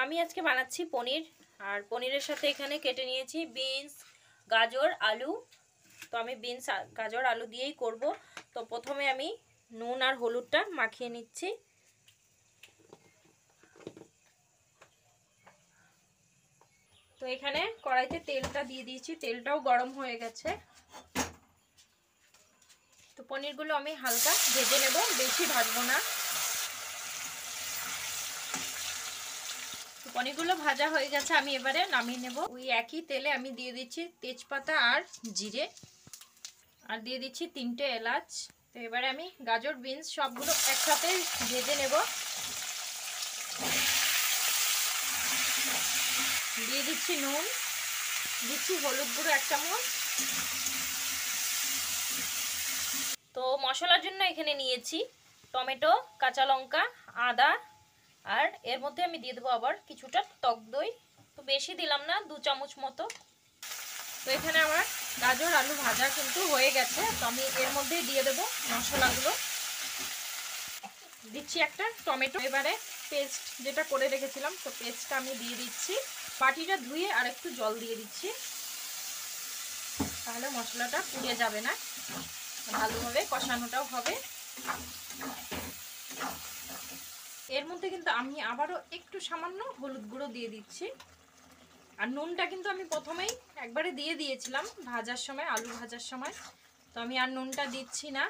আমি আজকে বানাচ্ছি পনির। আর পনিরের সাথে এখানে কেটে নিয়েছি বিনস, গাজর, আলু। তো আমি বিনস, গাজর, আলু দিয়েই করব। তো প্রথমে আমি নুন আর হলুদটা মাখিয়ে নিচ্ছি। তো এখানে কড়াইতে তেলটা দিয়ে দিয়েছি, তেলটাও গরম হয়ে গেছে। তো পনিরগুলো আমি হালকা ভেজে নেব, বেশি ভাজবো না। তো পনিরগুলো ভাজা হয়ে গেছে, আমি এবারে নামিয়ে নেব। ওই একই তেলে আমি দিয়ে দিচ্ছি তেজপাতা আর জিরে, আর দিয়ে দিচ্ছি 3টে এলাচ। তো এবারে আমি গাজর, বিনস সবগুলো একসাথে ভেজে নেব। দিয়ে দিচ্ছি নুন, দিচ্ছি হলুদ গুঁড়ো 1 চামচ। তো মশলার জন্য এখানে নিয়েছি টমেটো, কাঁচা লঙ্কা, আদা, আর এর মধ্যে আমি দিয়ে দেবো আবার কিছুটা টক দই। তো বেশি দিলাম না, 2 চামচ মতো। তো এখানে আমার গাজর আলু ভাজা কিন্তু হয়ে গেছে। তো আমি এর মধ্যে দিয়ে দেবো মশলাগুলো। দিচ্ছি একটা টমেটো। এবারে পেস্ট যেটা করে রেখেছিলাম, তো পেস্টটা আমি দিয়ে দিচ্ছি। বাটিটা ধুয়ে আর একটু জল দিয়ে দিচ্ছি, তাহলে মশলাটা পুড়ে যাবে না, ভালোভাবে কষানোটাও হবে। এর মধ্যে কিন্তু আমি আবারও একটু সামান্য হলুদ গুঁড়ো দিয়ে দিচ্ছি। আর নুনটা কিন্তু আমি প্রথমেই একবারে দিয়ে দিয়েছিলাম ভাজার সময়, আলু ভাজার সময়। তো আমি আর নুনটা দিচ্ছি না।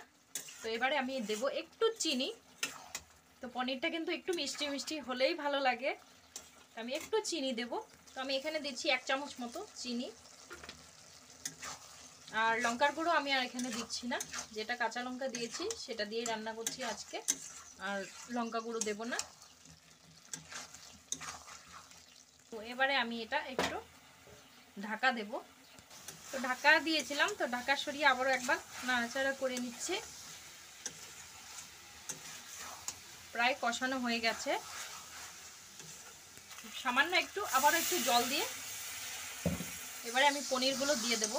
তো এবারে আমি দেব একটু চিনি। তো পনিরটা কিন্তু একটু মিষ্টি মিষ্টি হলেই ভালো লাগে, আমি একটু চিনি দেব। তো আমি এখানে দিচ্ছি 1 চামচ মতো চিনি। আর লঙ্কার গুঁড়ো আমি আর এখানে দিচ্ছি না, যেটা কাঁচা লঙ্কা দিয়েছি সেটা দিয়েই রান্না করছি আজকে, আর লঙ্কা গুঁড়ো দেব না। তো এবারে আমি এটা একটু ঢাকা দেব। তো ঢাকা দিয়েছিলাম, তো ঢাকা সরিয়ে আবারও একবার নাড়াচাড়া করে নিচ্ছে। প্রায় কষানো হয়ে গেছে, সামান্য একটু আবারও একটু জল দিয়ে এবারে আমি পনিরগুলো দিয়ে দেব।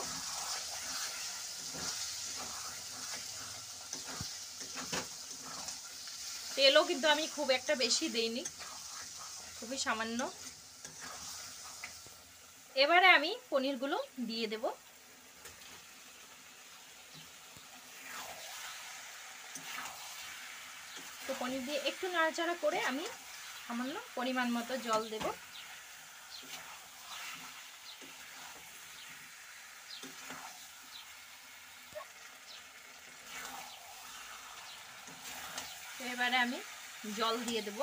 তেলও কিন্তু আমি খুব একটা বেশি দেইনি, খুবই সামান্য। এবারে আমি পনিরগুলো দিয়ে দেব। তো পনির দিয়ে একটু নাড়াচাড়া করে আমি সামান্য পরিমাণ মতো জল দেব। এবারে আমি জল দিয়ে দেব।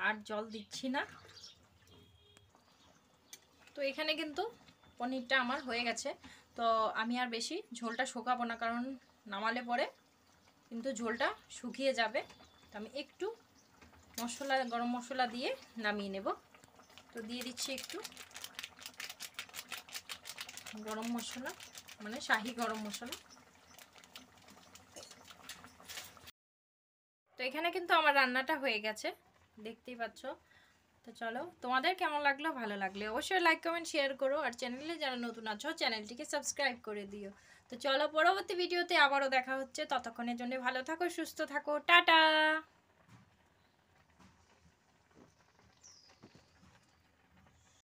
আর জল দিচ্ছি না। তো এখানে কিন্তু পনিরটা আমার হয়ে গেছে। তো আমি আর বেশি ঝোলটা শুকাবো না, কারণ নামালে পরে কিন্তু ঝোলটা শুকিয়ে যাবে। তো আমি একটু মশলা, গরম মশলা দিয়ে নামিয়ে নেব। তো দিয়ে দিচ্ছি একটু গরম মশলা, মানে শাহি গরম মশলা। তো এখানে কিন্তু আমার রান্নাটা হয়ে গেছে, দেখতেই পাচ্ছ। তো চলো, তোমাদের কেমন লাগলো? ভালো লাগলে অবশ্যই লাইক, কমেন্ট, শেয়ার করো। আর চ্যানেলে যারা নতুন আছো চ্যানেলটিকে সাবস্ক্রাইব করে দিও। তো চলো, পরবর্তী ভিডিওতে আবারও দেখা হচ্ছে। ততক্ষণের জন্য ভালো থাকো, সুস্থ থাকো, টাটা।